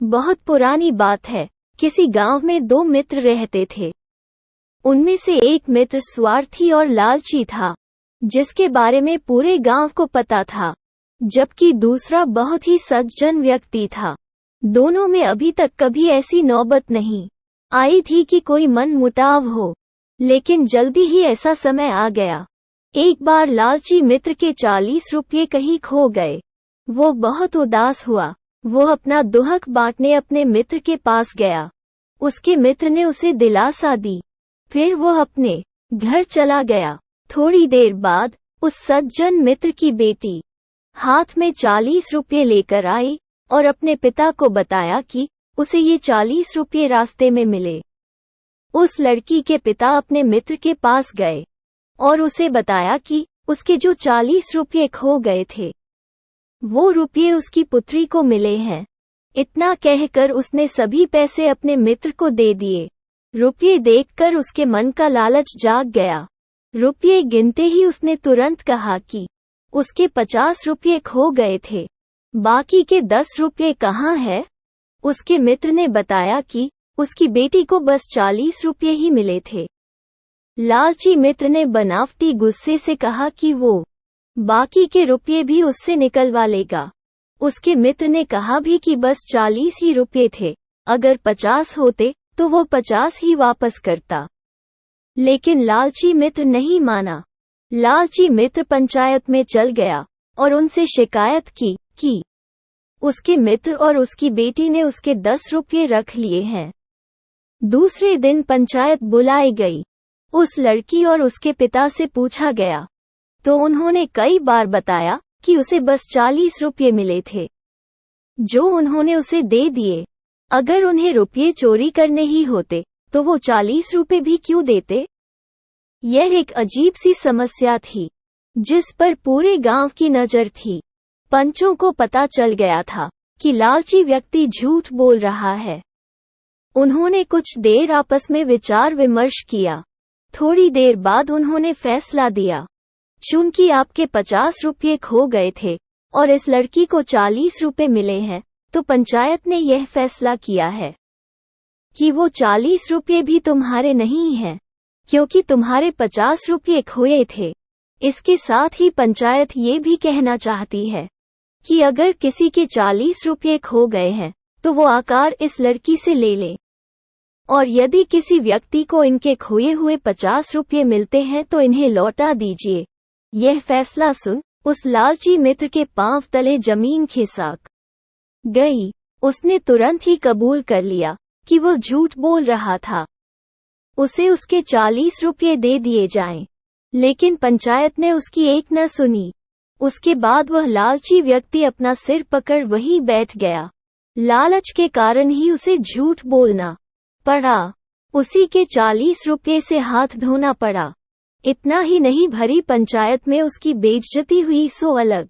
बहुत पुरानी बात है। किसी गांव में दो मित्र रहते थे। उनमें से एक मित्र स्वार्थी और लालची था, जिसके बारे में पूरे गांव को पता था, जबकि दूसरा बहुत ही सज्जन व्यक्ति था। दोनों में अभी तक कभी ऐसी नौबत नहीं आई थी कि कोई मनमुटाव हो, लेकिन जल्दी ही ऐसा समय आ गया। एक बार लालची मित्र के 40 रुपये कहीं खो गए। वो बहुत उदास हुआ। वो अपना दुहक बांटने अपने मित्र के पास गया। उसके मित्र ने उसे दिलासा दी। फिर वो अपने घर चला गया। थोड़ी देर बाद उस सज्जन मित्र की बेटी हाथ में 40 रुपये लेकर आई और अपने पिता को बताया कि उसे ये 40 रुपये रास्ते में मिले। उस लड़की के पिता अपने मित्र के पास गए और उसे बताया कि उसके जो 40 रुपये खो गए थे, वो रुपये उसकी पुत्री को मिले हैं। इतना कहकर उसने सभी पैसे अपने मित्र को दे दिए। रुपये देखकर उसके मन का लालच जाग गया। रुपये गिनते ही उसने तुरंत कहा कि उसके 50 रुपये खो गए थे, बाकी के 10 रुपये कहाँ है? उसके मित्र ने बताया कि उसकी बेटी को बस 40 रुपये ही मिले थे। लालची मित्र ने बनावटी गुस्से से कहा कि वो बाकी के रुपये भी उससे निकलवा लेगा। उसके मित्र ने कहा भी कि बस 40 ही रुपये थे, अगर 50 होते तो वो 50 ही वापस करता। लेकिन लालची मित्र नहीं माना। लालची मित्र पंचायत में चल गया और उनसे शिकायत की कि उसके मित्र और उसकी बेटी ने उसके 10 रुपये रख लिए हैं। दूसरे दिन पंचायत बुलाई गई। उस लड़की और उसके पिता से पूछा गया तो उन्होंने कई बार बताया कि उसे बस 40 रुपये मिले थे, जो उन्होंने उसे दे दिए। अगर उन्हें रुपये चोरी करने ही होते तो वो 40 रुपये भी क्यों देते? यह एक अजीब सी समस्या थी, जिस पर पूरे गांव की नजर थी। पंचों को पता चल गया था कि लालची व्यक्ति झूठ बोल रहा है। उन्होंने कुछ देर आपस में विचार विमर्श किया। थोड़ी देर बाद उन्होंने फैसला दिया, चूंकि आपके 50 रुपये खो गए थे और इस लड़की को 40 रुपये मिले हैं, तो पंचायत ने यह फैसला किया है कि वो 40 रुपये भी तुम्हारे नहीं हैं, क्योंकि तुम्हारे 50 रुपये खोए थे। इसके साथ ही पंचायत ये भी कहना चाहती है कि अगर किसी के 40 रुपये खो गए हैं तो वो आकार इस लड़की से ले ले, और यदि किसी व्यक्ति को इनके खोए हुए 50 रुपये मिलते हैं तो इन्हें लौटा दीजिए। यह फैसला सुन उस लालची मित्र के पांव तले जमीन खिसक गई। उसने तुरंत ही कबूल कर लिया कि वो झूठ बोल रहा था। उसे उसके 40 रुपये दे दिए जाएं, लेकिन पंचायत ने उसकी एक न सुनी। उसके बाद वह लालची व्यक्ति अपना सिर पकड़ वहीं बैठ गया। लालच के कारण ही उसे झूठ बोलना पड़ा। उसी के 40 रुपये से हाथ धोना पड़ा। इतना ही नहीं, भरी पंचायत में उसकी बेइज्जती हुई सो अलग।